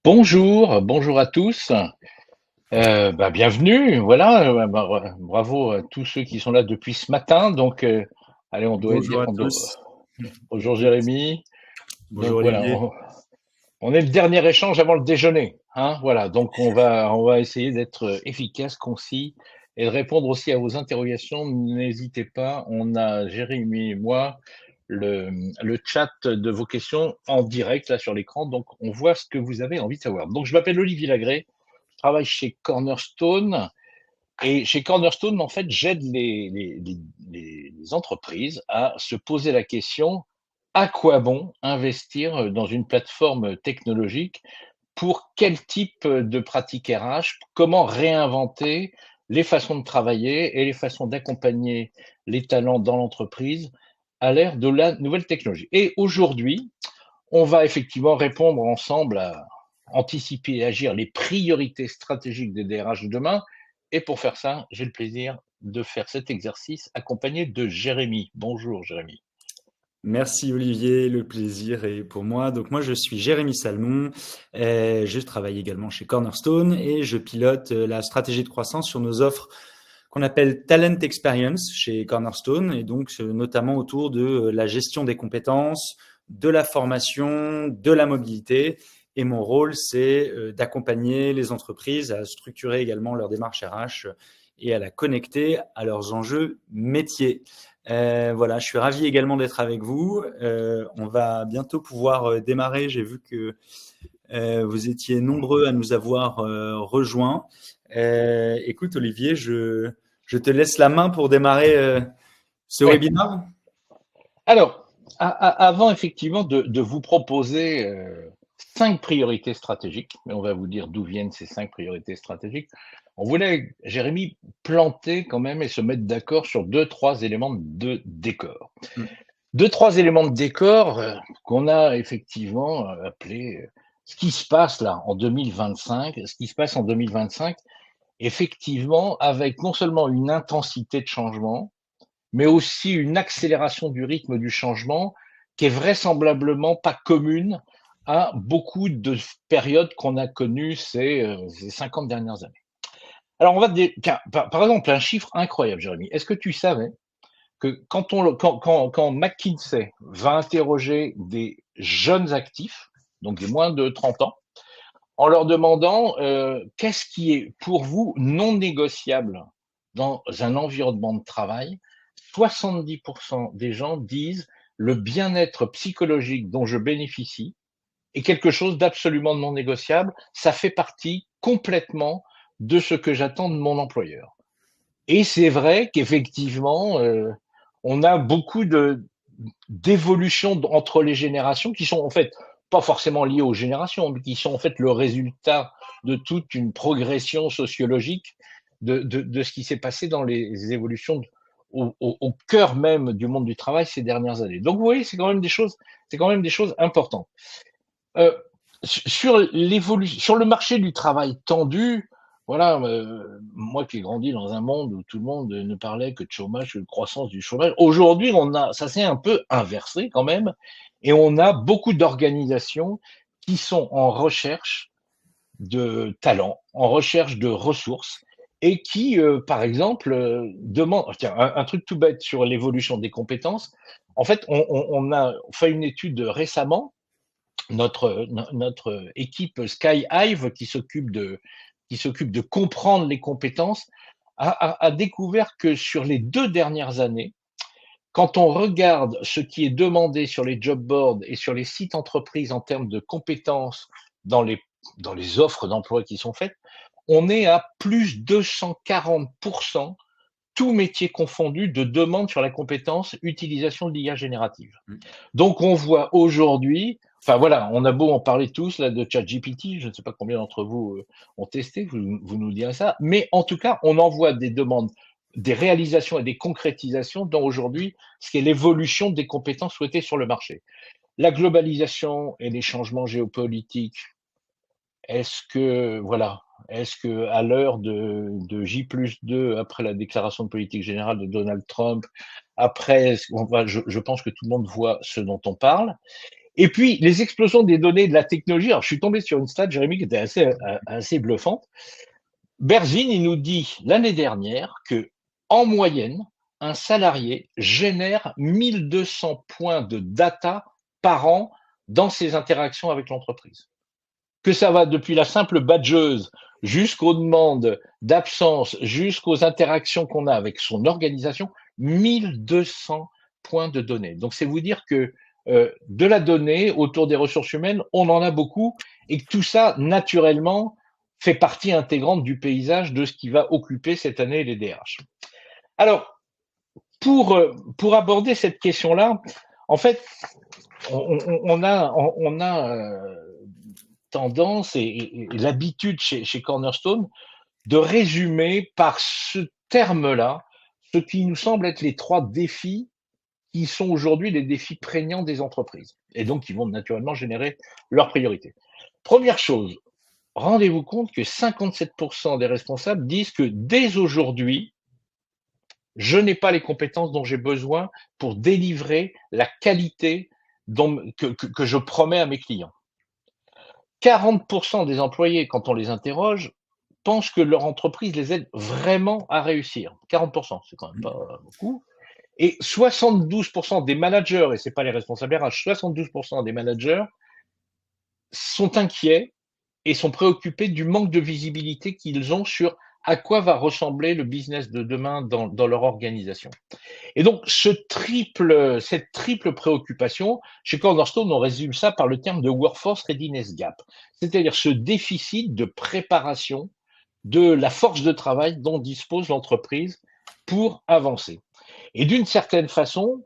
Bonjour à tous. Bienvenue. Voilà, bravo à tous ceux qui sont là depuis ce matin. Donc, allez, on doit Bonjour dire, à tous. bonjour Jérémy. Bonjour Donc voilà, Olivier. on est le dernier échange avant le déjeuner, hein. Voilà, donc on va essayer d'être efficace, concis et de répondre aussi à vos interrogations. N'hésitez pas, on a Jérémy et moi le, le chat de vos questions en direct là sur l'écran. Donc on voit ce que vous avez envie de savoir. Donc je m'appelle Olivier Lagré. Je travaille chez Cornerstone. Et chez Cornerstone, en fait, j'aide les entreprises à se poser la question, à quoi bon investir dans une plateforme technologique? Pour quel type de pratique RH? Comment réinventer les façons de travailler et les façons d'accompagner les talents dans l'entreprise à l'ère de la nouvelle technologie? Et aujourd'hui, on va effectivement répondre ensemble à anticiper et agir les priorités stratégiques des DRH de demain. Et pour faire ça, j'ai le plaisir de faire cet exercice accompagné de Jérémy. Bonjour Jérémy. Merci Olivier, le plaisir est pour moi. Donc moi je suis Jérémy Salmon, je travaille également chez Cornerstone et je pilote la stratégie de croissance sur nos offres qu'on appelle Talent Experience chez Cornerstone et donc notamment autour de la gestion des compétences, de la formation, de la mobilité. Et mon rôle, c'est d'accompagner les entreprises à structurer également leur démarche RH et à la connecter à leurs enjeux métiers. Voilà, je suis ravi également d'être avec vous. On va bientôt pouvoir démarrer. J'ai vu que vous étiez nombreux à nous avoir rejoints. Écoute, Olivier, je te laisse la main pour démarrer ce Ouais. webinaire. Alors, avant effectivement de vous proposer 5 priorités stratégiques, mais on va vous dire d'où viennent ces 5 priorités stratégiques, on voulait, Jérémy, planter quand même et se mettre d'accord sur 2, 3 éléments de décor. Mm. 2, 3 éléments de décor qu'on a effectivement appelé ce qui se passe là en 2025, ce qui se passe en 2025, effectivement, avec non seulement une intensité de changement, mais aussi une accélération du rythme du changement qui est vraisemblablement pas commune à beaucoup de périodes qu'on a connues ces 50 dernières années. Alors, tiens, par exemple, un chiffre incroyable, Jérémy. Est-ce que tu savais que quand McKinsey va interroger des jeunes actifs, donc des moins de 30 ans, en leur demandant qu'est-ce qui est pour vous non négociable dans un environnement de travail, 70% des gens disent le bien-être psychologique dont je bénéficie est quelque chose d'absolument non négociable. Ça fait partie complètement de ce que j'attends de mon employeur. Et c'est vrai qu'effectivement, on a beaucoup d'évolutions entre les générations qui sont en fait pas forcément liées aux générations, mais qui sont en fait le résultat de toute une progression sociologique de ce qui s'est passé dans les évolutions au cœur même du monde du travail ces dernières années. Donc vous voyez, c'est quand même des choses importantes. Euh, sur le marché du travail tendu, voilà, moi qui ai grandi dans un monde où tout le monde ne parlait que de chômage, de croissance du chômage, aujourd'hui, ça s'est un peu inversé quand même, et on a beaucoup d'organisations qui sont en recherche de talents, en recherche de ressources, et qui, par exemple, demandent, tiens, un truc tout bête sur l'évolution des compétences. En fait, on a fait une étude récemment. Notre équipe Skyhive qui s'occupe de comprendre les compétences a découvert que sur les 2 dernières années, quand on regarde ce qui est demandé sur les job boards et sur les sites entreprises en termes de compétences dans les, dans les offres d'emploi qui sont faites, on est à plus 240%, tous métiers confondus, de demande sur la compétence utilisation de l'IA générative. Donc, on voit aujourd'hui, enfin voilà, on a beau en parler tous là de ChatGPT, je ne sais pas combien d'entre vous ont testé, vous nous direz ça, mais en tout cas, on en voit des demandes, des réalisations et des concrétisations dans aujourd'hui ce qui est l'évolution des compétences souhaitées sur le marché. La globalisation et les changements géopolitiques, est-ce que à l'heure de J+2, après la déclaration de politique générale de Donald Trump, après, je pense que tout le monde voit ce dont on parle. Et puis, les explosions des données, de la technologie. Alors, je suis tombé sur une stat, Jérémy, qui était assez bluffante. Berzin, il nous dit l'année dernière que, en moyenne, un salarié génère 1200 points de data par an dans ses interactions avec l'entreprise. Que ça va depuis la simple badgeuse jusqu'aux demandes d'absence, jusqu'aux interactions qu'on a avec son organisation, 1200 points de données. Donc, c'est vous dire que de la donnée autour des ressources humaines, on en a beaucoup et que tout ça, naturellement, fait partie intégrante du paysage de ce qui va occuper cette année les DRH. Alors, pour aborder cette question-là, en fait, on a tendance et l'habitude chez Cornerstone de résumer par ce terme-là ce qui nous semble être les 3 défis qui sont aujourd'hui les défis prégnants des entreprises et donc qui vont naturellement générer leurs priorités. Première chose, rendez-vous compte que 57% des responsables disent que dès aujourd'hui, je n'ai pas les compétences dont j'ai besoin pour délivrer la qualité que je promets à mes clients. 40% des employés, quand on les interroge, pensent que leur entreprise les aide vraiment à réussir. 40%, c'est quand même pas beaucoup. Et 72% des managers, et ce n'est pas les responsables RH, 72% des managers sont inquiets et sont préoccupés du manque de visibilité qu'ils ont sur à quoi va ressembler le business de demain dans leur organisation. Et donc, cette triple préoccupation, chez Cornerstone, on résume ça par le terme de Workforce Readiness Gap, c'est-à-dire ce déficit de préparation de la force de travail dont dispose l'entreprise pour avancer. Et d'une certaine façon,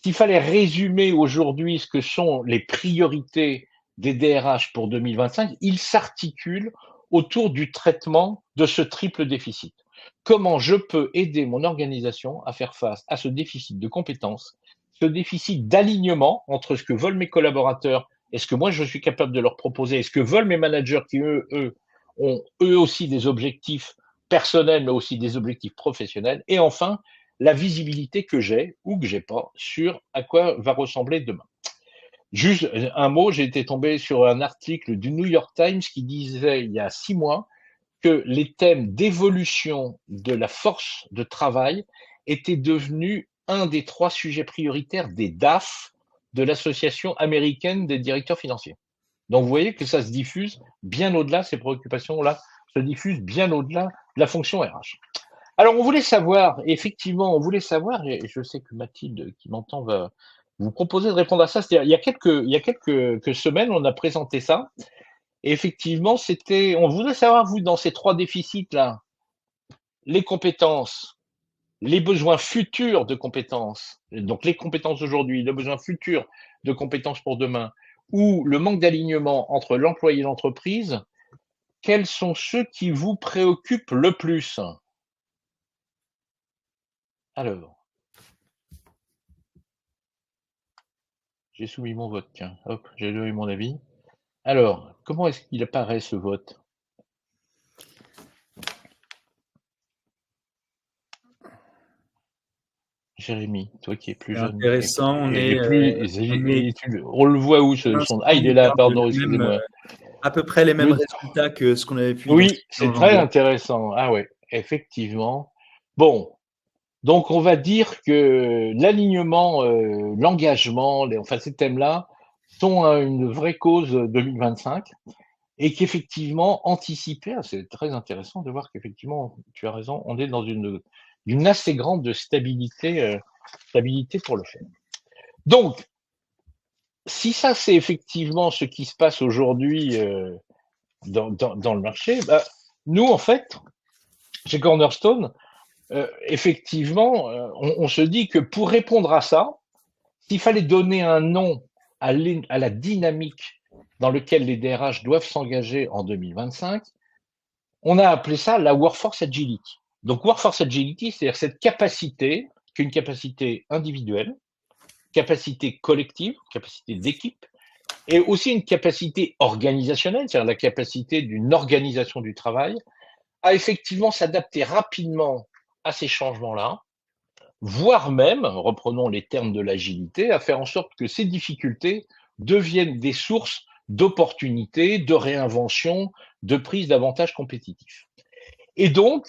s'il fallait résumer aujourd'hui ce que sont les priorités des DRH pour 2025, il s'articule autour du traitement de ce triple déficit. Comment je peux aider mon organisation à faire face à ce déficit de compétences, ce déficit d'alignement entre ce que veulent mes collaborateurs et ce que moi je suis capable de leur proposer et ce que veulent mes managers qui eux ont eux aussi des objectifs personnels mais aussi des objectifs professionnels. Et enfin, la visibilité que j'ai ou que j'ai pas sur à quoi va ressembler demain. Juste un mot, j'ai été tombé sur un article du New York Times qui disait il y a 6 mois que les thèmes d'évolution de la force de travail étaient devenus un des 3 sujets prioritaires des DAF, de l'Association américaine des directeurs financiers. Donc vous voyez que ça se diffuse bien au-delà, ces préoccupations-là se diffusent bien au-delà de la fonction RH. Alors on voulait savoir, effectivement, et je sais que Mathilde qui m'entend va vous proposer de répondre à ça. C'est-à-dire, il y a quelques semaines, on a présenté ça. Et effectivement, on voudrait savoir, vous, dans ces 3 déficits-là, les compétences, les besoins futurs de compétences, donc les compétences d'aujourd'hui, le besoin futur de compétences pour demain, ou le manque d'alignement entre l'employé et l'entreprise, quels sont ceux qui vous préoccupent le plus? Alors, j'ai soumis mon vote, tiens, hop, j'ai donné mon avis. Alors, comment est-ce qu'il apparaît ce vote? Jérémy, toi qui es plus C'est jeune intéressant, et plus, on est on le voit où Ah, il est là, pardon, même, excusez-moi. à peu près les mêmes Le, résultats que ce qu'on avait pu oui, identifier c'est en très janvier. intéressant. Ah ouais, effectivement. Bon, donc on va dire que l'alignement, l'engagement, enfin ces thèmes-là sont une vraie cause 2025 et qu'effectivement anticiper, c'est très intéressant de voir qu'effectivement, tu as raison, on est dans une assez grande stabilité pour le faire. Donc, si ça c'est effectivement ce qui se passe aujourd'hui dans le marché, bah, nous en fait, chez Cornerstone, effectivement, on se dit que pour répondre à ça, s'il fallait donner un nom à la dynamique dans laquelle les DRH doivent s'engager en 2025, on a appelé ça la Workforce Agility. Donc, Workforce Agility, c'est-à-dire cette capacité, qu'une capacité individuelle, capacité collective, capacité d'équipe, et aussi une capacité organisationnelle, c'est-à-dire la capacité d'une organisation du travail, à effectivement s'adapter rapidement à ces changements-là, voire même, reprenons les termes de l'agilité, à faire en sorte que ces difficultés deviennent des sources d'opportunités, de réinvention, de prise d'avantages compétitifs. Et donc,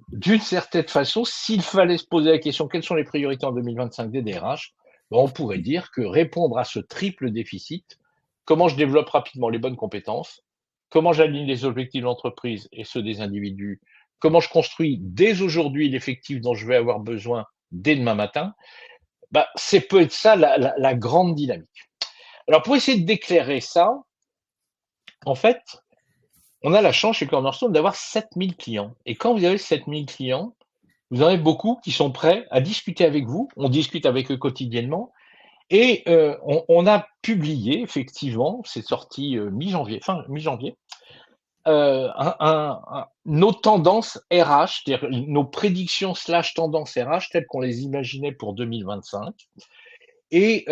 d'une certaine façon, s'il fallait se poser la question quelles sont les priorités en 2025 des DRH, on pourrait dire que répondre à ce triple déficit, comment je développe rapidement les bonnes compétences, comment j'aligne les objectifs de l'entreprise et ceux des individus, comment je construis dès aujourd'hui l'effectif dont je vais avoir besoin dès demain matin, c'est peut-être ça la grande dynamique. Alors pour essayer d'éclairer ça, en fait, on a la chance chez Cornerstone d'avoir 7000 clients. Et quand vous avez 7000 clients, vous en avez beaucoup qui sont prêts à discuter avec vous. On discute avec eux quotidiennement. Et on a publié, effectivement, c'est sorti mi-janvier, fin mi-janvier, nos tendances RH, c'est-à-dire nos prédictions / tendances RH telles qu'on les imaginait pour 2025. Et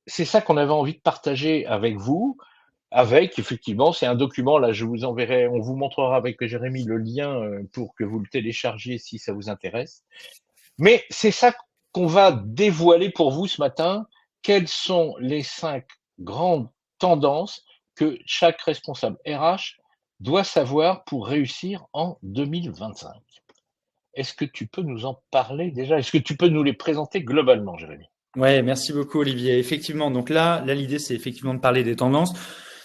c'est ça qu'on avait envie de partager avec vous. Avec, effectivement, c'est un document, là, je vous enverrai, on vous montrera avec Jérémy le lien pour que vous le téléchargiez si ça vous intéresse. Mais c'est ça qu'on va dévoiler pour vous ce matin. Quelles sont les 5 grandes tendances que chaque responsable RH doit savoir pour réussir en 2025? Est-ce que tu peux nous en parler déjà? Est-ce que tu peux nous les présenter globalement, Jérémy? Ouais, merci beaucoup Olivier. Effectivement, donc là l'idée c'est effectivement de parler des tendances.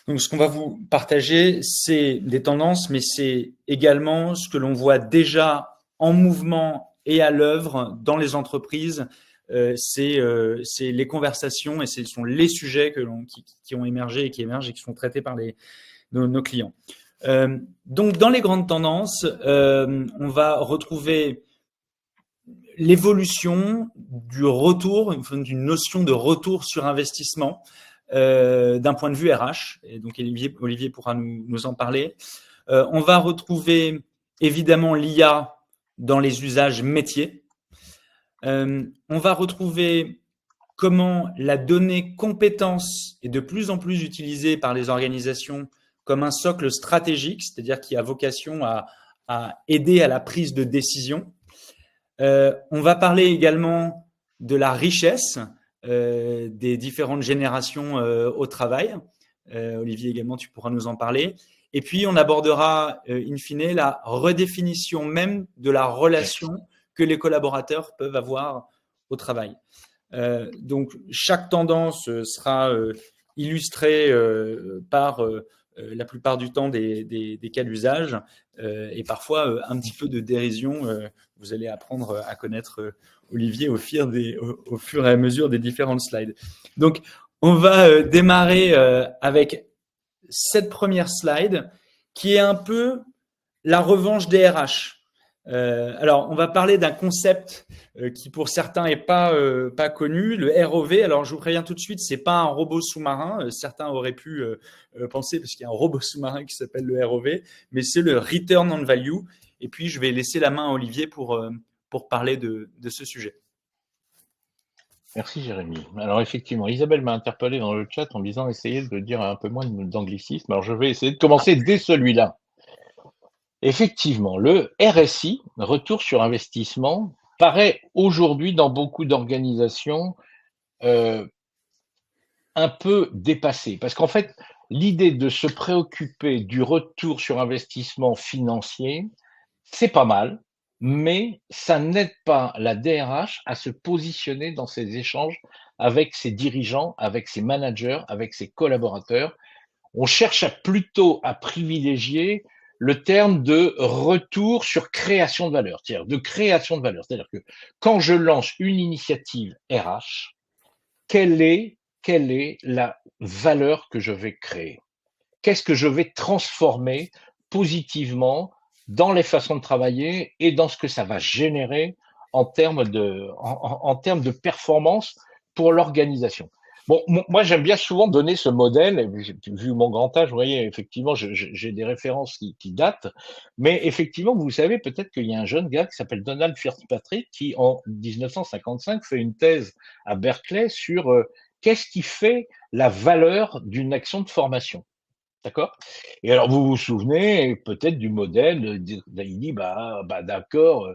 Donc ce qu'on va vous partager, c'est des tendances, mais c'est également ce que l'on voit déjà en mouvement et à l'œuvre dans les entreprises. C'est les conversations et ce sont les sujets qui ont émergé et qui émergent et qui sont traités par nos clients. Donc dans les grandes tendances, on va retrouver l'évolution du retour, d'une notion de retour sur investissement d'un point de vue RH. Et donc Olivier pourra nous en parler. On va retrouver évidemment l'IA dans les usages métiers. On va retrouver comment la donnée compétence est de plus en plus utilisée par les organisations comme un socle stratégique, c'est-à-dire qui a vocation à aider à la prise de décision. On va parler également de la richesse des différentes générations au travail. Olivier également, tu pourras nous en parler. Et puis, on abordera in fine la redéfinition même de la relation que les collaborateurs peuvent avoir au travail. Donc, chaque tendance sera illustrée par la plupart du temps des cas d'usage et parfois un petit peu de dérision. Vous allez apprendre à connaître Olivier au fur et à mesure des différentes slides. Donc, on va démarrer avec cette première slide qui est un peu la revanche des RH. Alors, on va parler d'un concept qui pour certains n'est pas connu, le ROV. Alors, je vous préviens tout de suite, c'est pas un robot sous-marin. Certains auraient pu penser parce qu'il y a un robot sous-marin qui s'appelle le ROV, mais c'est le Return on Value. Et puis, je vais laisser la main à Olivier pour parler de ce sujet. Merci Jérémy. Alors effectivement, Isabelle m'a interpellé dans le chat en me disant essayez de dire un peu moins d'anglicisme. Alors je vais essayer de commencer dès celui-là. Effectivement, le RSI, retour sur investissement, paraît aujourd'hui dans beaucoup d'organisations un peu dépassé. Parce qu'en fait, l'idée de se préoccuper du retour sur investissement financier, c'est pas mal, mais ça n'aide pas la DRH à se positionner dans ses échanges avec ses dirigeants, avec ses managers, avec ses collaborateurs. On cherche plutôt à privilégier le terme de retour sur création de valeur, c'est-à-dire de création de valeur. C'est-à-dire que quand je lance une initiative RH, quelle est la valeur que je vais créer? Qu'est-ce que je vais transformer positivement dans les façons de travailler et dans ce que ça va générer en termes de performance pour l'organisation? Bon, moi, j'aime bien souvent donner ce modèle, et vu mon grand âge, vous voyez, effectivement, j'ai des références qui datent, mais effectivement, vous savez peut-être qu'il y a un jeune gars qui s'appelle Donald Fitzpatrick qui, en 1955, fait une thèse à Berkeley sur qu'est-ce qui fait la valeur d'une action de formation. D'accord? Et alors, vous vous souvenez peut-être du modèle, il dit, d'accord,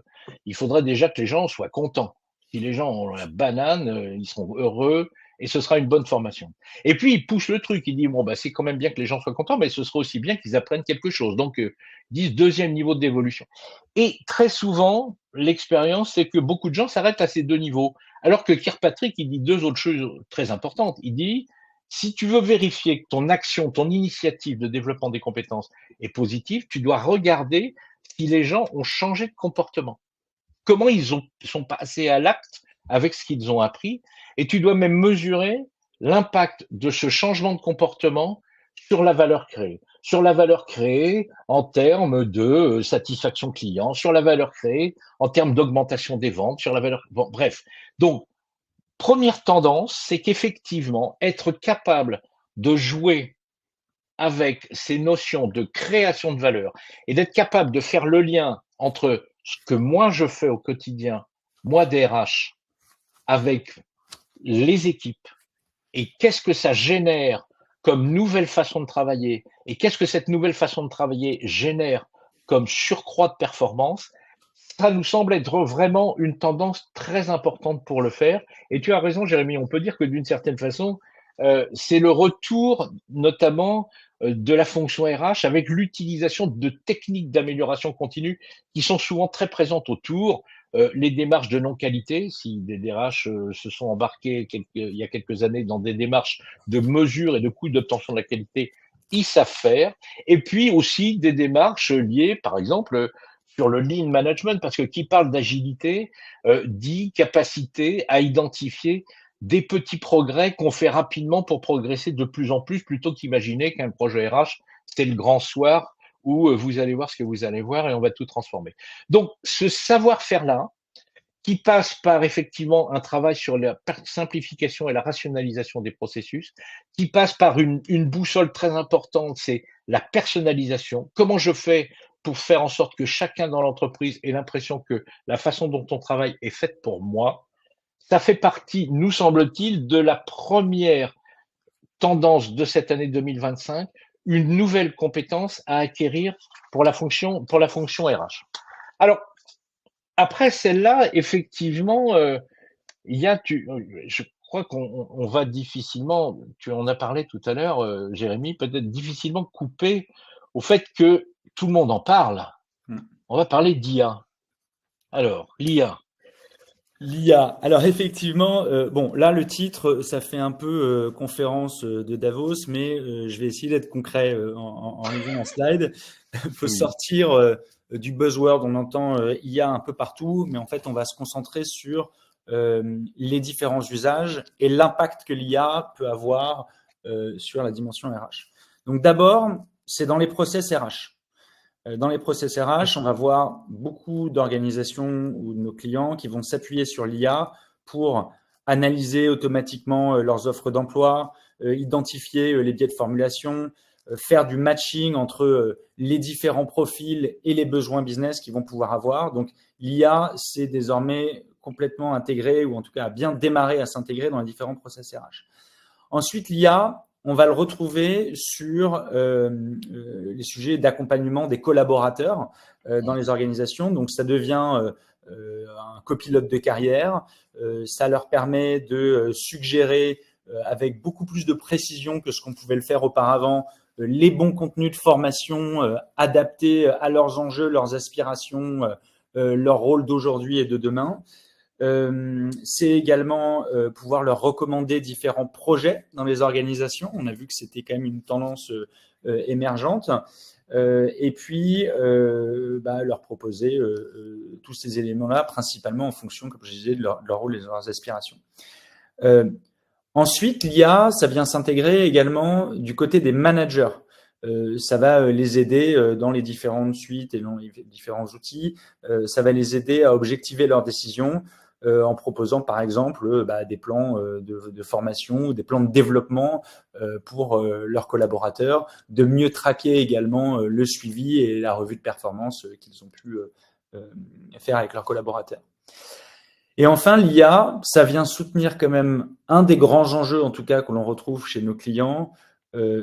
il faudrait déjà que les gens soient contents. Si les gens ont la banane, ils seront heureux et ce sera une bonne formation. Et puis, il pousse le truc. Il dit, bon, bah, c'est quand même bien que les gens soient contents, mais ce sera aussi bien qu'ils apprennent quelque chose. Donc, ils disent deuxième niveau d'évolution. Et très souvent, l'expérience, c'est que beaucoup de gens s'arrêtent à ces deux niveaux. Alors que Kirkpatrick, il dit deux autres choses très importantes. Il dit, si tu veux vérifier que ton action, ton initiative de développement des compétences est positive, tu dois regarder si les gens ont changé de comportement. Comment sont passés à l'acte avec ce qu'ils ont appris. Et tu dois même mesurer l'impact de ce changement de comportement sur la valeur créée. Sur la valeur créée en termes de satisfaction client, sur la valeur créée en termes d'augmentation des ventes, sur la valeur. Bon, bref. Donc, première tendance, c'est qu'effectivement, être capable de jouer avec ces notions de création de valeur et d'être capable de faire le lien entre ce que moi je fais au quotidien, moi DRH, avec les équipes et qu'est-ce que ça génère comme nouvelle façon de travailler et qu'est-ce que cette nouvelle façon de travailler génère comme surcroît de performance, ça nous semble être vraiment une tendance très importante pour le faire. Et tu as raison, Jérémy, on peut dire que d'une certaine façon, c'est le retour notamment de la fonction RH avec l'utilisation de techniques d'amélioration continue qui sont souvent très présentes autour. Les démarches de non-qualité, si des DRH se sont embarqués il y a quelques années dans des démarches de mesure et de coût d'obtention de la qualité, ils savent faire. Et puis aussi des démarches liées, par exemple, sur le lean management, parce que qui parle d'agilité dit capacité à identifier des petits progrès qu'on fait rapidement pour progresser de plus en plus, plutôt qu'imaginer qu'un projet RH, c'est le grand soir où vous allez voir ce que vous allez voir et on va tout transformer. Donc, ce savoir-faire-là, qui passe par effectivement un travail sur la simplification et la rationalisation des processus, qui passe par une boussole très importante, c'est la personnalisation. Comment je fais pour faire en sorte que chacun dans l'entreprise ait l'impression que la façon dont on travaille est faite pour moi. Ça fait partie, nous semble-t-il, de la première tendance de cette année 2025, une nouvelle compétence à acquérir pour la fonction RH. Alors, après celle-là, effectivement, il y a, je crois qu'on va difficilement, tu en as parlé tout à l'heure, Jérémy, peut-être difficilement couper au fait que tout le monde en parle. On va parler d'IA. Alors, l'IA. L'IA. Alors effectivement, bon là le titre, ça fait un peu conférence de Davos, mais je vais essayer d'être concret en lisant mon slide. Il faut sortir du buzzword, on entend IA un peu partout, mais en fait on va se concentrer sur les différents usages et l'impact que l'IA peut avoir sur la dimension RH. Donc d'abord, c'est dans les process RH. Dans les process RH, on va voir beaucoup d'organisations ou de nos clients qui vont s'appuyer sur l'IA pour analyser automatiquement leurs offres d'emploi, identifier les biais de formulation, faire du matching entre les différents profils et les besoins business qu'ils vont pouvoir avoir. Donc, l'IA, c'est désormais complètement intégré ou en tout cas a bien démarré à s'intégrer dans les différents process RH. Ensuite, l'IA, on va le retrouver sur les sujets d'accompagnement des collaborateurs dans les organisations. Donc, ça devient un copilote de carrière. Ça leur permet de suggérer avec beaucoup plus de précision que ce qu'on pouvait le faire auparavant les bons contenus de formation adaptés à leurs enjeux, leurs aspirations, leur rôle d'aujourd'hui et de demain. C'est également pouvoir leur recommander différents projets dans les organisations. On a vu que c'était quand même une tendance émergente. Et puis, leur proposer tous ces éléments-là, principalement en fonction, comme je disais, de leur rôle et de leurs aspirations. Ensuite, l'IA, ça vient s'intégrer également du côté des managers. Ça va les aider dans les différentes suites et dans les différents outils. Ça va les aider à objectiver leurs décisions en proposant par exemple des plans de formation ou des plans de développement pour leurs collaborateurs, de mieux traquer également le suivi et la revue de performance qu'ils ont pu faire avec leurs collaborateurs. Et enfin, l'IA, ça vient soutenir quand même un des grands enjeux, en tout cas, que l'on retrouve chez nos clients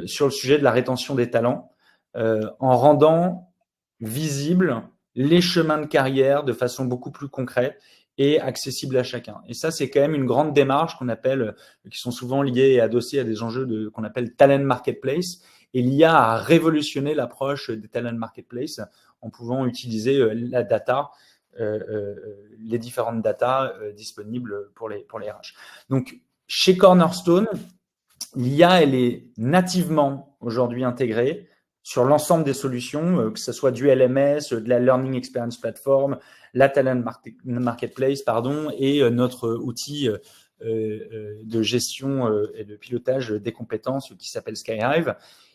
sur le sujet de la rétention des talents, en rendant visibles les chemins de carrière de façon beaucoup plus concrète et accessible à chacun. Et ça, c'est quand même une grande démarche qui sont souvent liées et adossées à des enjeux qu'on appelle talent marketplace. Et l'IA a révolutionné l'approche des talent marketplace en pouvant utiliser la data, les différentes datas disponibles pour les RH. Donc, chez Cornerstone, l'IA, elle est nativement aujourd'hui intégrée sur l'ensemble des solutions, que ce soit du LMS, de la Learning Experience Platform, la Talent Marketplace, et notre outil de gestion et de pilotage des compétences qui s'appelle Skyhive.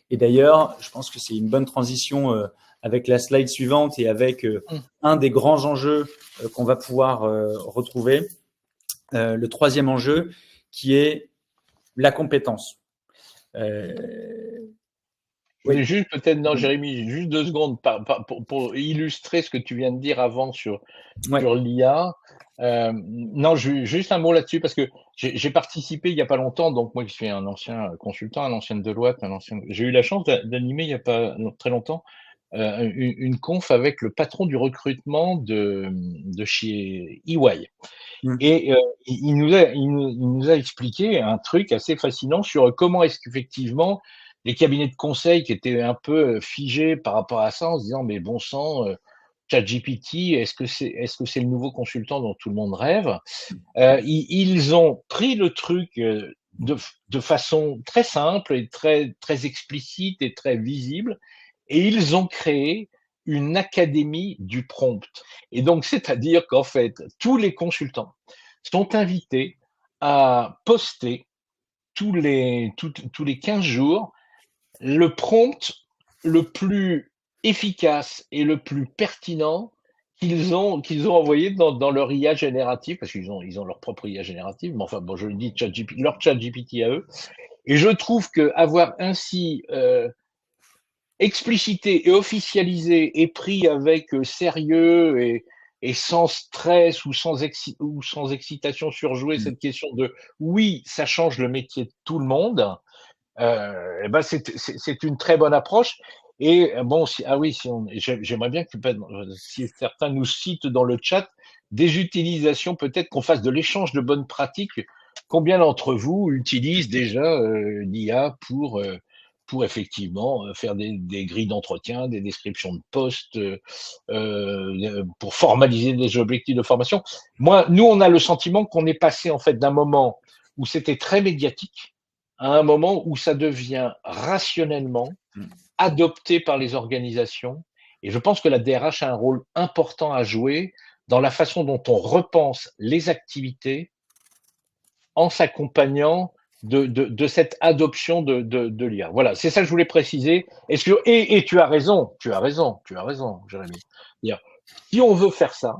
Et d'ailleurs, je pense que c'est une bonne transition avec la slide suivante et avec un des grands enjeux qu'on va pouvoir retrouver, le troisième enjeu, qui est la compétence. Je voulais juste peut-être, non, Jérémy, juste 2 secondes pour illustrer ce que tu viens de dire avant sur l'IA. Non, juste un mot là-dessus parce que j'ai participé il y a pas longtemps, donc moi je suis un ancien consultant, un ancien Deloitte, j'ai eu la chance d'animer il y a pas très longtemps une conf avec le patron du recrutement de chez EY. Et il nous a expliqué un truc assez fascinant sur comment est-ce qu'effectivement les cabinets de conseil qui étaient un peu figés par rapport à ça, en se disant mais bon sang, ChatGPT, est-ce que c'est le nouveau consultant dont tout le monde rêve? Ils ont pris le truc de façon très simple et très explicite et très visible, et ils ont créé une académie du prompt. Et donc, c'est-à-dire qu'en fait, tous les consultants sont invités à poster tous les 15 jours le prompt le plus efficace et le plus pertinent qu'ils ont envoyé dans leur IA générative, parce qu'ils ont leur propre IA générative, mais enfin, bon, je le dis, leur chat GPT à eux. Et je trouve qu'avoir ainsi explicité et officialisé et pris avec sérieux et sans stress ou sans excitation surjouée cette question de oui, ça change le métier de tout le monde, eh ben c'est une très bonne approche. Et bon, j'aimerais bien que si certains nous citent dans le chat des utilisations, peut-être qu'on fasse de l'échange de bonnes pratiques. Combien d'entre vous utilisent déjà l'IA pour effectivement faire des grilles d'entretien, des descriptions de postes, pour formaliser des objectifs de formation? Nous, on a le sentiment qu'on est passé en fait d'un moment où c'était très médiatique à un moment où ça devient rationnellement adopté par les organisations. Et je pense que la DRH a un rôle important à jouer dans la façon dont on repense les activités en s'accompagnant de cette adoption de l'IA. Voilà, c'est ça que je voulais préciser. Et tu as raison, Jérémy. Si on veut faire ça,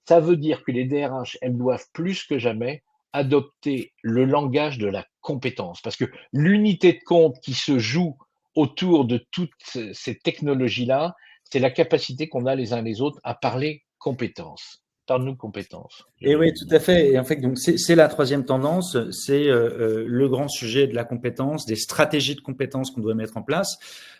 ça veut dire que les DRH, elles doivent plus que jamais adopter le langage de la compétence. Parce que l'unité de compte qui se joue autour de toutes ces technologies-là, c'est la capacité qu'on a les uns les autres à parler compétences. Parle-nous compétences. Et oui, tout à fait. Et en fait, donc c'est la troisième tendance, c'est le grand sujet de la compétence, des stratégies de compétences qu'on doit mettre en place.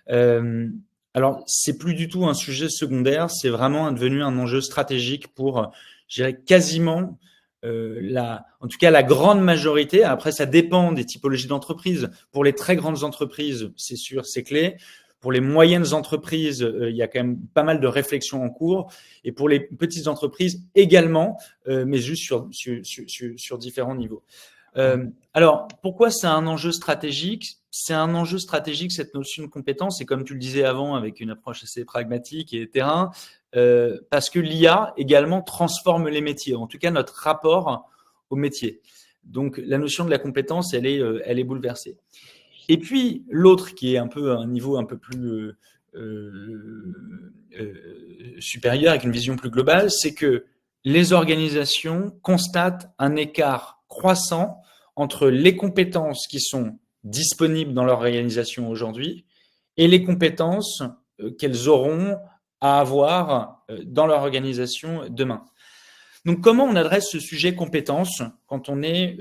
Alors, c'est plus du tout un sujet secondaire, c'est vraiment devenu un enjeu stratégique pour, je dirais, quasiment en tout cas la grande majorité. Après, ça dépend des typologies d'entreprises. Pour les très grandes entreprises, c'est sûr, c'est clé. Pour les moyennes entreprises, il y a quand même pas mal de réflexions en cours. Et pour les petites entreprises également, mais juste sur différents niveaux. Alors, pourquoi c'est un enjeu stratégique? C'est un enjeu stratégique, cette notion de compétence, et comme tu le disais avant, avec une approche assez pragmatique et terrain, parce que l'IA également transforme les métiers, en tout cas notre rapport au métier. Donc, la notion de la compétence, elle est bouleversée. Et puis, l'autre qui est un peu à un niveau un peu plus supérieur, avec une vision plus globale, c'est que les organisations constatent un écart croissant entre les compétences qui sont disponibles dans leur organisation aujourd'hui et les compétences qu'elles auront à avoir dans leur organisation demain. Donc, comment on adresse ce sujet compétences quand on est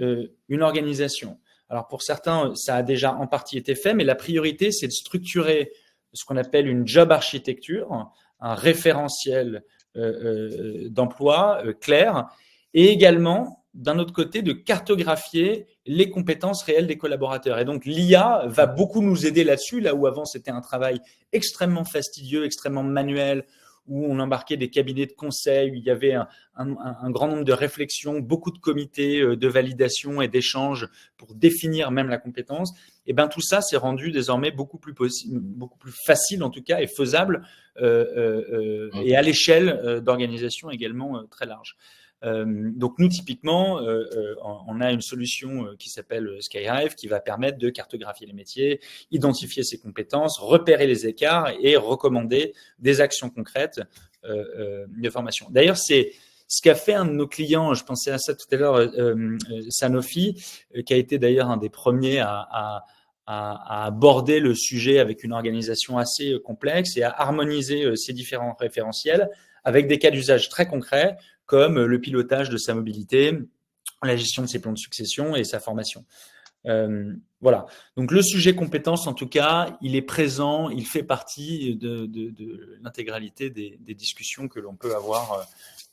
une organisation? Alors, pour certains, ça a déjà en partie été fait, mais la priorité, c'est de structurer ce qu'on appelle une job architecture, un référentiel d'emploi clair, et également, d'un autre côté, de cartographier les compétences réelles des collaborateurs. Et donc, l'IA va beaucoup nous aider là-dessus, là où avant, c'était un travail extrêmement fastidieux, extrêmement manuel, où on embarquait des cabinets de conseil, où il y avait un grand nombre de réflexions, beaucoup de comités de validation et d'échanges pour définir même la compétence. Et ben tout ça s'est rendu désormais beaucoup plus possible, beaucoup plus facile en tout cas et faisable et à l'échelle d'organisation également très large. Donc nous typiquement, on a une solution qui s'appelle Skyhive qui va permettre de cartographier les métiers, identifier ses compétences, repérer les écarts et recommander des actions concrètes de formation. D'ailleurs, c'est ce qu'a fait un de nos clients, je pensais à ça tout à l'heure, Sanofi, qui a été d'ailleurs un des premiers à aborder le sujet avec une organisation assez complexe et à harmoniser ces différents référentiels avec des cas d'usage très concrets comme le pilotage de sa mobilité, la gestion de ses plans de succession et sa formation. Voilà. Donc le sujet compétences, en tout cas, il est présent, il fait partie de l'intégralité des discussions que l'on peut avoir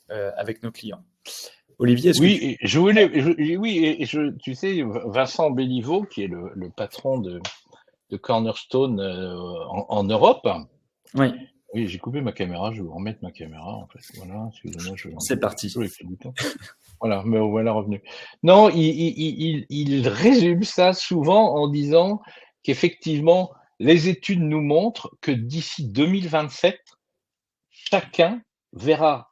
avec nos clients. Olivier, est-ce oui, que je voulais, tu sais, Vincent Béliveau, qui est le patron de Cornerstone en Europe. Oui. Oui, j'ai coupé ma caméra, je vais vous remettre ma caméra en fait. Voilà, excusez-moi, c'est parti. Voilà, me voilà revenu. Non, il résume ça souvent en disant qu'effectivement, les études nous montrent que d'ici 2027, chacun verra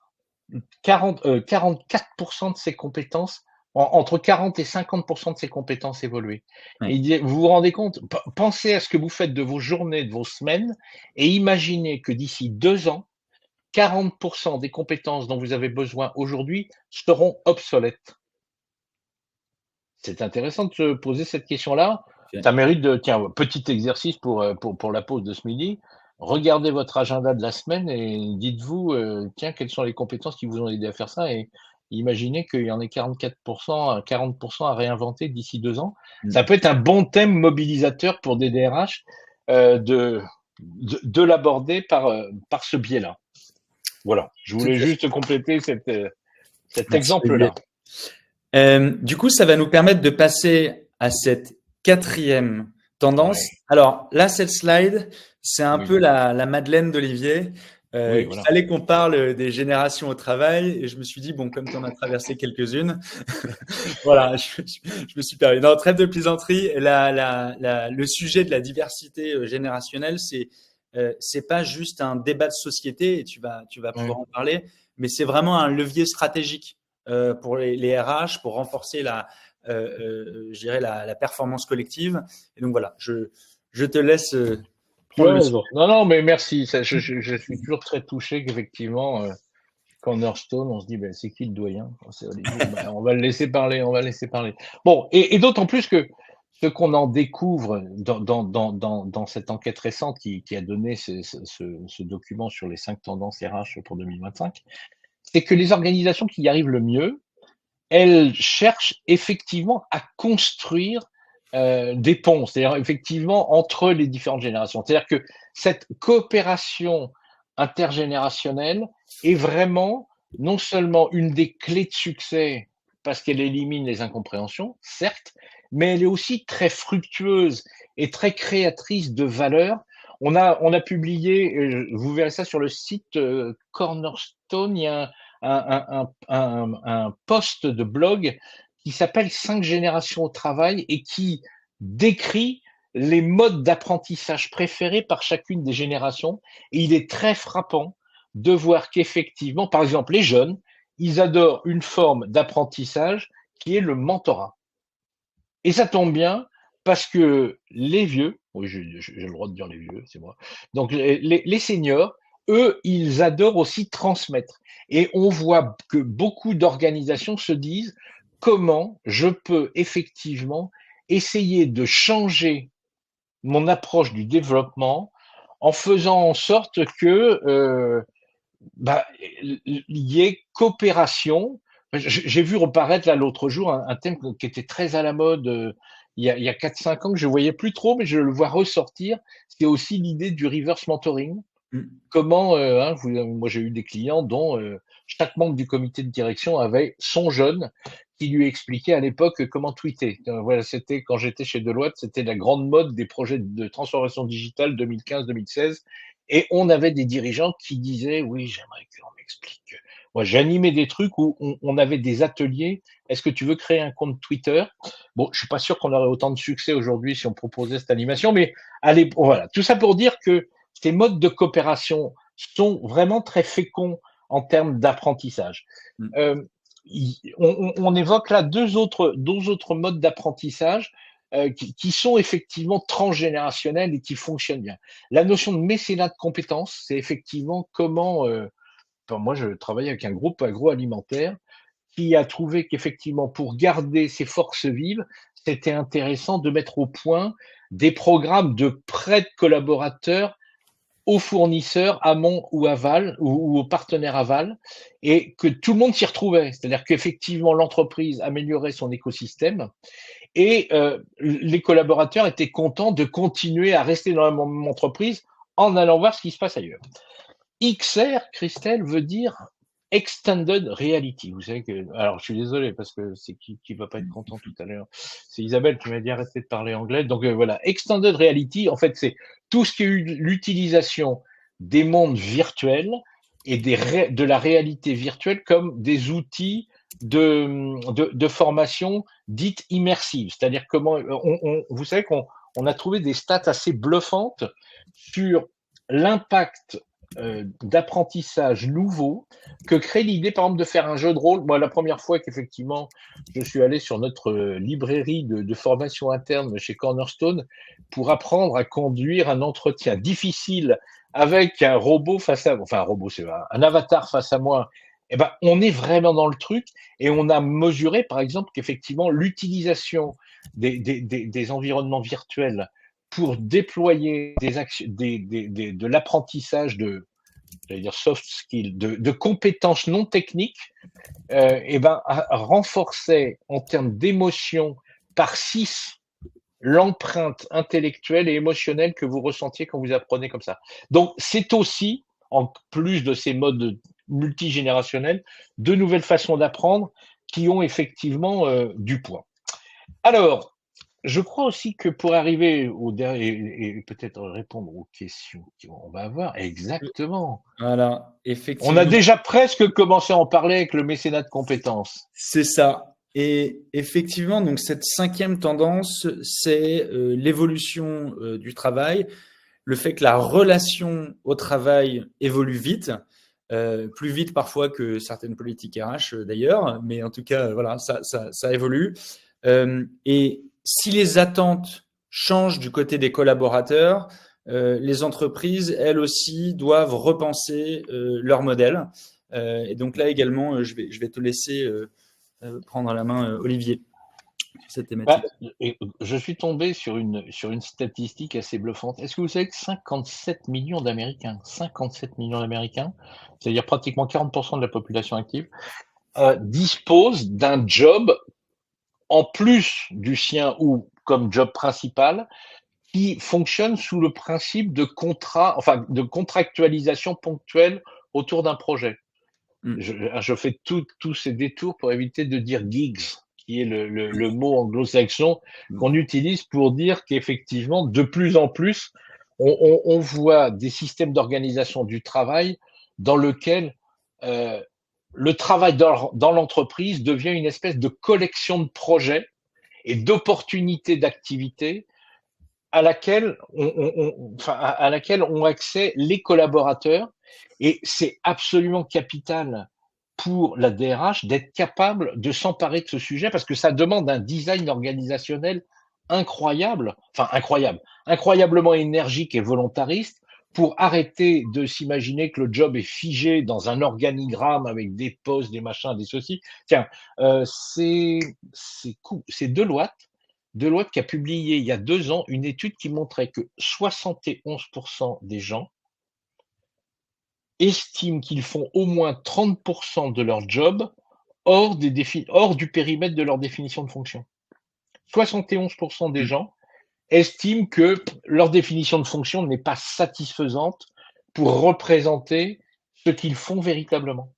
44% de ses compétences, entre 40 et 50% de ses compétences évoluer. Oui. Et il dit, vous vous rendez compte, pensez à ce que vous faites de vos journées, de vos semaines, et imaginez que d'ici 2 ans, 40% des compétences dont vous avez besoin aujourd'hui seront obsolètes. C'est intéressant de se poser cette question-là. Okay. Ça mérite de, tiens, petit exercice pour la pause de ce midi. Regardez votre agenda de la semaine et dites-vous, tiens, quelles sont les compétences qui vous ont aidé à faire ça, et imaginez qu'il y en ait 44%, 40% à réinventer d'ici 2 ans. Ça peut être un bon thème mobilisateur pour des DRH de l'aborder par ce biais-là. Voilà, je voulais juste compléter cet exemple-là. Du coup, ça va nous permettre de passer à cette 4e tendance. Ouais. Alors là, cette slide, c'est un peu la Madeleine d'Olivier. Voilà. Il fallait qu'on parle des générations au travail et je me suis dit, bon, comme tu en as traversé quelques-unes, voilà, je me suis permis. Non, trêve de plaisanterie, le sujet de la diversité générationnelle, c'est pas juste un débat de société, et tu vas pouvoir en parler, mais c'est vraiment un levier stratégique pour les RH, pour renforcer je dirais la performance collective. Et donc voilà, je te laisse prendre le sujet. Non, mais merci. Je suis toujours très touché qu'effectivement, Cornerstone, on se dit, ben, c'est qui le doyen? C'est Olivier. Ben, on va le laisser parler, Bon, et d'autant plus que ce qu'on en découvre dans cette enquête récente qui a donné ce document sur les 5 tendances RH pour 2025, c'est que les organisations qui y arrivent le mieux, elles cherchent effectivement à construire des ponts, c'est-à-dire effectivement entre les différentes générations. C'est-à-dire que cette coopération intergénérationnelle est vraiment non seulement une des clés de succès parce qu'elle élimine les incompréhensions, certes, mais elle est aussi très fructueuse et très créatrice de valeur. On a publié, vous verrez ça sur le site Cornerstone, il y a un post de blog qui s'appelle 5 générations au travail et qui décrit les modes d'apprentissage préférés par chacune des générations. Et il est très frappant de voir qu'effectivement, par exemple, les jeunes, ils adorent une forme d'apprentissage qui est le mentorat. Et ça tombe bien parce que les vieux, oui, j'ai le droit de dire les vieux, c'est moi, donc les seniors, eux, ils adorent aussi transmettre. Et on voit que beaucoup d'organisations se disent comment je peux effectivement essayer de changer mon approche du développement en faisant en sorte que il y ait coopération. J'ai vu reparaître là l'autre jour un thème qui était très à la mode il y a 4-5 ans que je voyais plus trop, mais je le vois ressortir. C'est aussi l'idée du reverse mentoring. Mmh. Comment, moi j'ai eu des clients dont chaque membre du comité de direction avait son jeune qui lui expliquait à l'époque comment tweeter. Voilà, c'était quand j'étais chez Deloitte, c'était la grande mode des projets de transformation digitale 2015-2016, et on avait des dirigeants qui disaient oui, j'aimerais qu'on m'explique. Moi, j'animais des trucs où on avait des ateliers. Est-ce que tu veux créer un compte Twitter? Bon, je suis pas sûr qu'on aurait autant de succès aujourd'hui si on proposait cette animation, mais allez, voilà. Tout ça pour dire que ces modes de coopération sont vraiment très féconds en termes d'apprentissage. Mmh. Euh, on évoque là deux autres modes d'apprentissage qui sont effectivement transgénérationnels et qui fonctionnent bien. La notion de mécénat de compétences, c'est effectivement comment, moi je travaille avec un groupe agroalimentaire qui a trouvé qu'effectivement pour garder ses forces vives, c'était intéressant de mettre au point des programmes de prêt de collaborateurs aux fournisseurs amont ou aval ou aux partenaires aval, et que tout le monde s'y retrouvait. C'est-à-dire qu'effectivement, l'entreprise améliorait son écosystème et les collaborateurs étaient contents de continuer à rester dans la même entreprise en allant voir ce qui se passe ailleurs. XR, Christelle, veut dire Extended Reality. Vous savez que, alors je suis désolé parce que c'est qui va pas être content tout à l'heure. C'est Isabelle qui m'a dit arrêtez de parler anglais. Donc voilà, Extended Reality, en fait, c'est tout ce qui est l'utilisation des mondes virtuels et de la réalité virtuelle comme des outils de formation dite immersive. C'est-à-dire comment, vous savez qu'on a trouvé des stats assez bluffantes sur l'impact d'apprentissage nouveau que crée l'idée, par exemple, de faire un jeu de rôle. Moi, la première fois qu'effectivement, je suis allé sur notre librairie de formation interne chez Cornerstone pour apprendre à conduire un entretien difficile avec un robot face à, enfin, un robot, c'est un avatar face à moi. Eh ben, on est vraiment dans le truc et on a mesuré, par exemple, qu'effectivement, l'utilisation des environnements virtuels pour déployer des actions, de l'apprentissage de, j'allais dire soft skills, de compétences non techniques, et ben, renforçait en termes d'émotion par 6 l'empreinte intellectuelle et émotionnelle que vous ressentiez quand vous apprenez comme ça. Donc, c'est aussi, en plus de ces modes multigénérationnels, de nouvelles façons d'apprendre qui ont effectivement du poids. Alors, je crois aussi que pour arriver au dernier et peut-être répondre aux questions qu'on va avoir, exactement. Voilà, On a effectivement, déjà presque commencé à en parler avec le mécénat de compétences. c'est ça. Et effectivement, donc cette cinquième tendance, c'est l'évolution du travail, le fait que la relation au travail évolue vite, plus vite parfois que certaines politiques RH d'ailleurs, mais en tout cas, voilà, ça évolue. Et si les attentes changent du côté des collaborateurs, les entreprises, elles aussi, doivent repenser leur modèle. Et donc là également, je vais te laisser prendre la main, Olivier, sur cette Bah, thématique. je suis tombé sur une statistique assez bluffante. Est-ce que vous savez que 57 millions d'Américains, 57 millions d'Américains, c'est-à-dire pratiquement 40% de la population active, disposent d'un job en plus du sien ou comme job principal, qui fonctionne sous le principe de contrat, enfin de contractualisation ponctuelle autour d'un projet. Mm. Je fais tous ces détours pour éviter de dire gigs, qui est le mot anglo-saxon qu'on utilise pour dire qu'effectivement, de plus en plus, on voit des systèmes d'organisation du travail dans lequel le travail dans l'entreprise devient une espèce de collection de projets et d'opportunités d'activité à laquelle ont accès les collaborateurs. Et c'est absolument capital pour la DRH d'être capable de s'emparer de ce sujet parce que ça demande un design organisationnel incroyablement énergique et volontariste pour arrêter de s'imaginer que le job est figé dans un organigramme avec des postes, des machins, des ceci. Tiens, c'est Deloitte qui a publié il y a 2 ans une étude qui montrait que 71% des gens estiment qu'ils font au moins 30% de leur job hors du périmètre de leur définition de fonction. 71% des Mm. gens estiment que leur définition de fonction n'est pas satisfaisante pour représenter ce qu'ils font véritablement.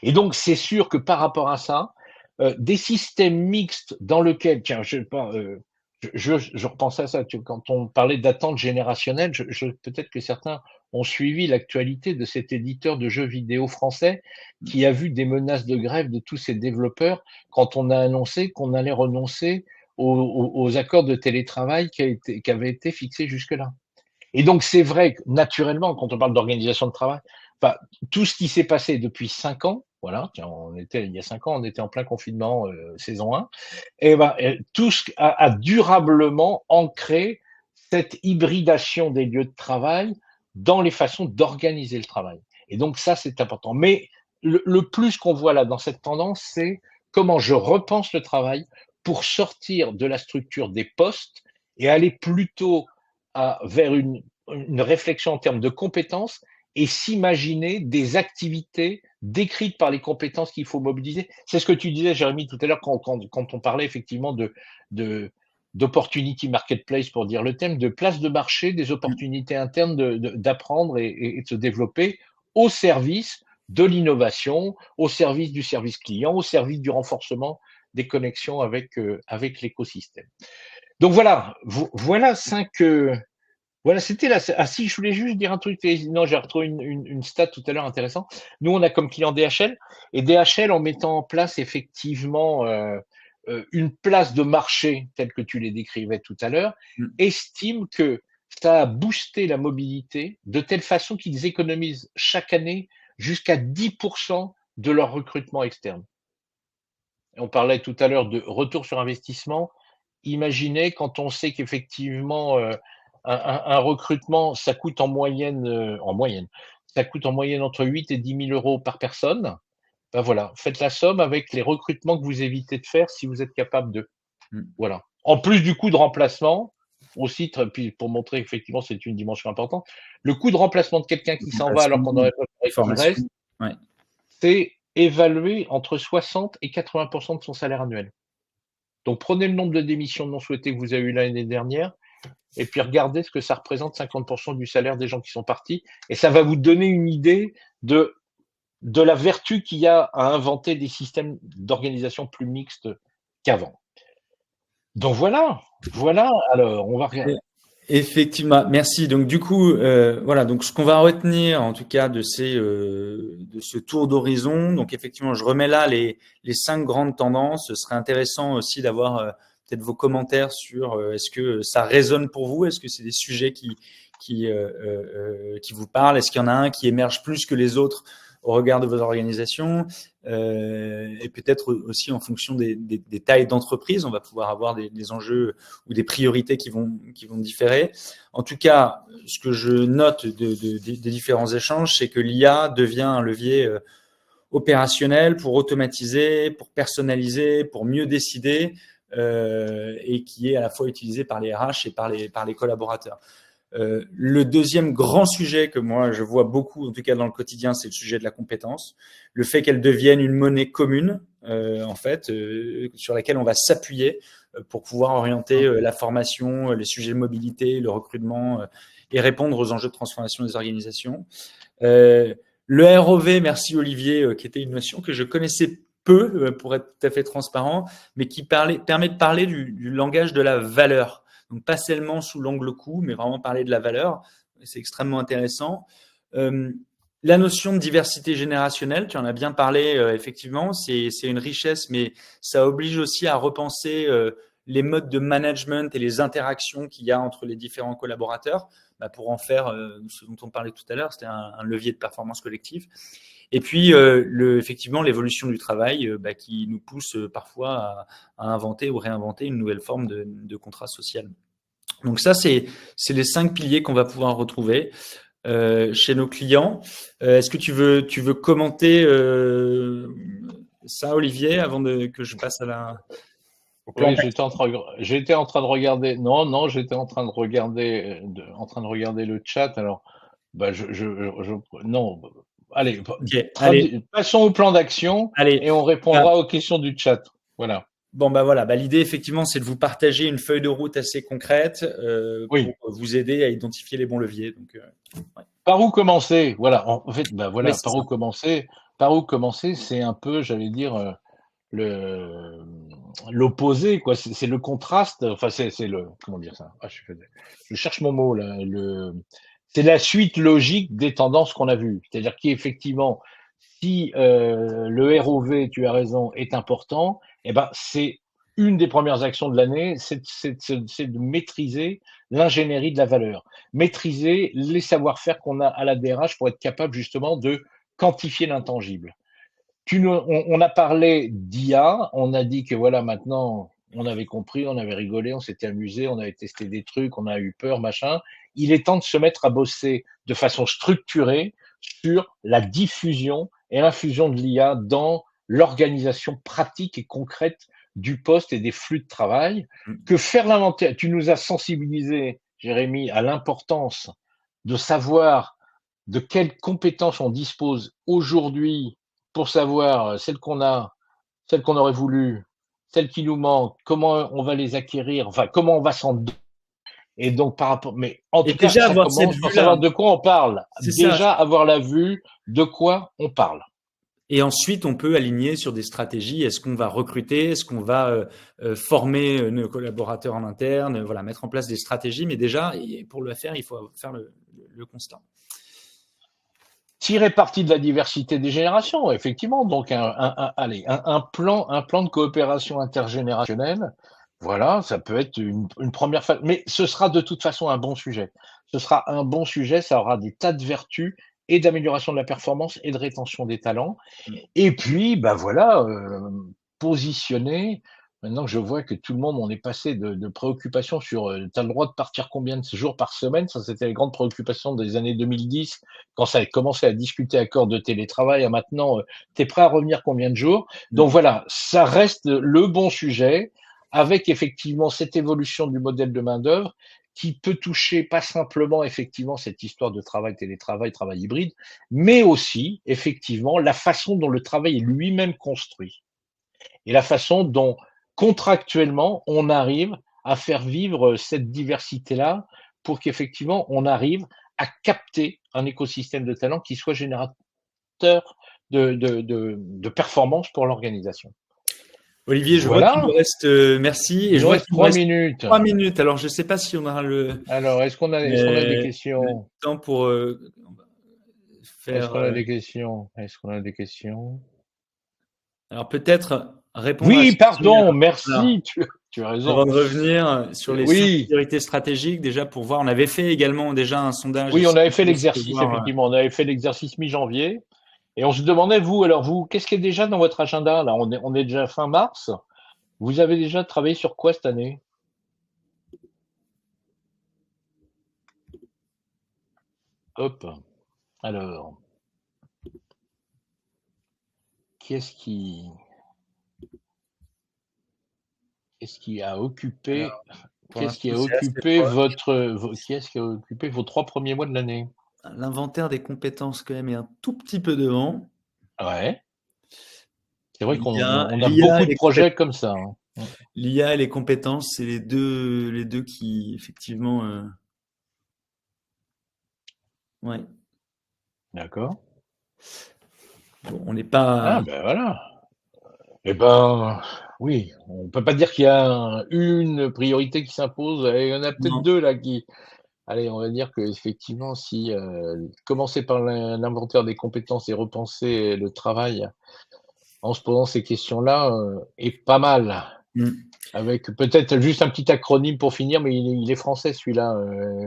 Et donc, c'est sûr que par rapport à ça, des systèmes mixtes dans lesquels, tiens, je sais pas, je repensais à ça, tu vois, quand on parlait d'attente générationnelle, peut-être que certains ont suivi l'actualité de cet éditeur de jeux vidéo français qui a vu des menaces de grève de tous ses développeurs quand on a annoncé qu'on allait renoncer aux accords de télétravail qui avaient été fixés jusque-là. Et donc, c'est vrai que naturellement, quand on parle d'organisation de travail, enfin, tout ce qui s'est passé depuis 5 ans, voilà, tiens, il y a 5 ans, on était en plein confinement, saison 1, et ben, tout ce a durablement ancré cette hybridation des lieux de travail dans les façons d'organiser le travail. Et donc ça, c'est important. Mais le plus qu'on voit là dans cette tendance, c'est comment je repense le travail pour sortir de la structure des postes et aller plutôt vers une réflexion en termes de compétences et s'imaginer des activités décrites par les compétences qu'il faut mobiliser. C'est ce que tu disais, Jérémy, tout à l'heure, quand on parlait effectivement d'opportunity marketplace, pour dire le thème, de place de marché, des opportunités internes d'apprendre et de se développer au service de l'innovation, au service du service client, au service du renforcement des connexions avec l'écosystème. Donc voilà, voilà voilà, c'était là. Ah si, je voulais juste dire un truc. Non, j'ai retrouvé une stat tout à l'heure intéressant. Nous, on a comme client DHL, et DHL, en mettant en place effectivement une place de marché telle que tu les décrivais tout à l'heure, estime que ça a boosté la mobilité de telle façon qu'ils économisent chaque année jusqu'à 10% de leur recrutement externe. On parlait tout à l'heure de retour sur investissement. Imaginez quand on sait qu'effectivement un recrutement, ça coûte ça coûte en moyenne entre 8 et 10 000 euros par personne. Ben voilà, faites la somme avec les recrutements que vous évitez de faire si vous êtes capable de. Voilà. En plus du coût de remplacement, aussi, puis pour montrer effectivement c'est une dimension importante, le coût de remplacement de quelqu'un qui s'en va alors qu'on aurait pas qu'il reste, c'est évalué entre 60 et 80% de son salaire annuel. Donc prenez le nombre de démissions non souhaitées que vous avez eu l'année dernière, et puis regardez ce que ça représente, 50% du salaire des gens qui sont partis, et ça va vous donner une idée de la vertu qu'il y a à inventer des systèmes d'organisation plus mixtes qu'avant. Donc voilà, alors on va regarder. Effectivement, merci. Donc du coup, voilà. Donc ce qu'on va retenir, en tout cas, de ce tour d'horizon. Donc effectivement, je remets là les 5 grandes tendances. Ce serait intéressant aussi d'avoir peut-être vos commentaires sur est-ce que ça résonne pour vous, est-ce que c'est des sujets qui vous parlent, est-ce qu'il y en a un qui émerge plus que les autres au regard de vos organisations, et peut-être aussi en fonction des tailles d'entreprise, on va pouvoir avoir des enjeux ou des priorités qui vont différer. En tout cas, ce que je note des différents échanges, c'est que l'IA devient un levier opérationnel pour automatiser, pour personnaliser, pour mieux décider, et qui est à la fois utilisé par les RH et par les collaborateurs. Le deuxième grand sujet que moi je vois beaucoup, en tout cas dans le quotidien, c'est le sujet de la compétence, le fait qu'elle devienne une monnaie commune, en fait, sur laquelle on va s'appuyer pour pouvoir orienter la formation, les sujets de mobilité, le recrutement, et répondre aux enjeux de transformation des organisations. Le ROV, merci Olivier, qui était une notion que je connaissais peu, pour être tout à fait transparent, mais qui permet de parler du langage de la valeur. Donc, pas seulement sous l'angle coût, mais vraiment parler de la valeur. C'est extrêmement intéressant. La notion de diversité générationnelle, tu en as bien parlé, effectivement, c'est une richesse, mais ça oblige aussi à repenser les modes de management et les interactions qu'il y a entre les différents collaborateurs, pour en faire ce dont on parlait tout à l'heure, c'était un levier de performance collective. Et puis, effectivement, l'évolution du travail qui nous pousse parfois à inventer ou réinventer une nouvelle forme de contrat social. Donc ça, c'est les 5 piliers qu'on va pouvoir retrouver chez nos clients. Est-ce que tu veux commenter ça, Olivier, avant que je passe à la... Oui, j'étais en train de regarder. Non, j'étais en train de regarder, le chat. Alors, non. Allez, allez. Passons au plan d'action et on répondra aux questions du chat. Voilà. Bon, voilà. L'idée, effectivement, c'est de vous partager une feuille de route assez concrète pour vous aider à identifier les bons leviers. Donc, ouais. par où commencer? Voilà, en fait, bah, Oui, voilà, c'est ça. par où commencer, c'est un peu, j'allais dire, le l'opposé, quoi. C'est le contraste, enfin, c'est le comment dire ça? Ah, je cherche mon mot là, c'est la suite logique des tendances qu'on a vues. C'est-à-dire qu'effectivement, si, le ROV, tu as raison, est important, et ben, c'est une des premières actions de l'année, c'est de maîtriser l'ingénierie de la valeur. Maîtriser les savoir-faire qu'on a à la DRH pour être capable justement de quantifier l'intangible. On a parlé d'IA, on a dit que voilà, maintenant, on avait compris, on avait rigolé, on s'était amusé, on avait testé des trucs, on a eu peur, machin. Il est temps de se mettre à bosser de façon structurée sur la diffusion et l'infusion de l'IA dans l'organisation pratique et concrète du poste et des flux de travail. Mmh. Que faire l'inventaire, tu nous as sensibilisé, Jérémy, à l'importance de savoir de quelles compétences on dispose aujourd'hui pour savoir celles qu'on a, celles qu'on aurait voulu, celles qui nous manquent, comment on va les acquérir, enfin comment on va s'en. Et donc par rapport, mais en Et tout cas, déjà ça avoir cette commence par vue-là, savoir de quoi on parle. c'est ça. Déjà avoir la vue de quoi on parle. Et ensuite, on peut aligner sur des stratégies. Est-ce qu'on va recruter? Est-ce qu'on va former nos collaborateurs en interne? Voilà, mettre en place des stratégies. Mais déjà, pour le faire, il faut faire le constat. Tirer parti de la diversité des générations, effectivement. Donc, allez, un plan de coopération intergénérationnelle. Voilà, ça peut être une première phase, mais ce sera de toute façon un bon sujet. Ce sera un bon sujet, ça aura des tas de vertus et d'amélioration de la performance et de rétention des talents. Et puis, bah voilà, positionner. Maintenant que je vois que tout le monde, on est passé de préoccupations sur tu as le droit de partir combien de jours par semaine. Ça, c'était les grandes préoccupations des années 2010, quand ça a commencé à discuter accord de télétravail. À maintenant, tu es prêt à revenir combien de jours? Donc voilà, ça reste le bon sujet, avec effectivement cette évolution du modèle de main-d'œuvre qui peut toucher pas simplement effectivement cette histoire de travail, télétravail, travail hybride, mais aussi effectivement la façon dont le travail est lui-même construit et la façon dont contractuellement on arrive à faire vivre cette diversité-là pour qu'effectivement on arrive à capter un écosystème de talent qui soit générateur de performance pour l'organisation. Olivier, je vois qu'il Voilà, me reste, merci, et il je nous vois reste qu'il me trois reste minutes. 3 minutes. Alors, je ne sais pas si on aura Alors, est-ce qu'on a des le questions? temps pour Est-ce faire. qu'on a des questions? Est-ce qu'on a des questions? Alors, peut-être répondre à Oui, ceci. pardon, Voilà. merci, tu as raison. Avant de revenir sur les 5 Oui, priorités stratégiques, déjà pour voir, on avait fait également déjà un sondage, oui, est-ce on avait qu'on fait peut se l'exercice, voir, effectivement. On avait fait l'exercice mi-janvier. Et on se demandait, vous, alors vous, qu'est-ce qui est déjà dans votre agenda? Là, on est déjà fin mars. Vous avez déjà travaillé sur quoi cette année? Hop. Alors, qu'est-ce qui, qu'est-ce qui a occupé, alors, pour qu'est-ce qui l'instant, a c'est assez occupé proche. qu'est-ce qui a occupé vos 3 premiers mois de l'année? L'inventaire des compétences, quand même, est un tout petit peu devant. Ouais. C'est vrai qu'on L'IA, on a l'IA beaucoup et de les projets compétences. comme ça, hein. L'IA et les compétences, c'est les deux qui, effectivement, ouais. D'accord. Bon, on n'est Ah, pas. ben voilà. Eh ben, oui, on peut pas dire qu'il y a une priorité qui s'impose. Il y en a peut-être Non. deux là qui. Allez, on va dire qu'effectivement, si commencer par l'inventaire des compétences et repenser le travail en se posant ces questions-là est pas mal. Mm. Avec peut-être juste un petit acronyme pour finir, mais il est français celui-là.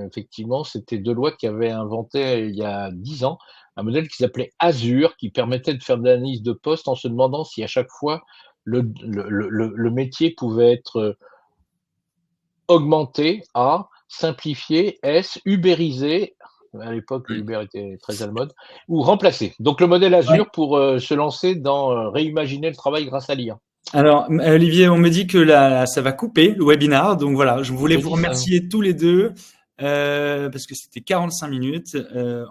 Effectivement, c'était Deloitte qui avait inventé il y a 10 ans un modèle qui s'appelait Azure, qui permettait de faire de l'analyse de poste en se demandant si à chaque fois le métier pouvait être augmenté, A, simplifié, S, ubérisé, à l'époque Ouais. Uber était très à la mode, ou remplacé. Donc le modèle Ouais. Azure pour se lancer dans réimaginer le travail grâce à l'IA. Alors, Olivier, on me dit que là, ça va couper le webinar. Donc voilà, je On voulais me vous dit ça. remercier tous les deux parce que c'était 45 minutes.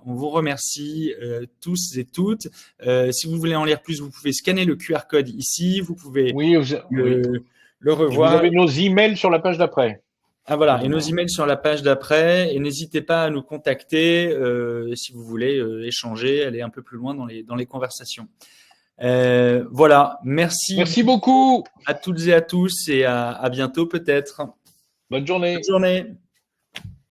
On vous remercie tous et toutes. Si vous voulez en lire plus, vous pouvez scanner le QR code ici. Vous pouvez Oui, oui. le Et vous revoir. avez nos emails sur la page d'après. Ah voilà, et nos emails sur la page d'après. Et n'hésitez pas à nous contacter si vous voulez échanger, aller un peu plus loin dans les conversations. Voilà, merci Merci beaucoup. à toutes et à tous et à bientôt peut-être. Bonne journée. Bonne journée.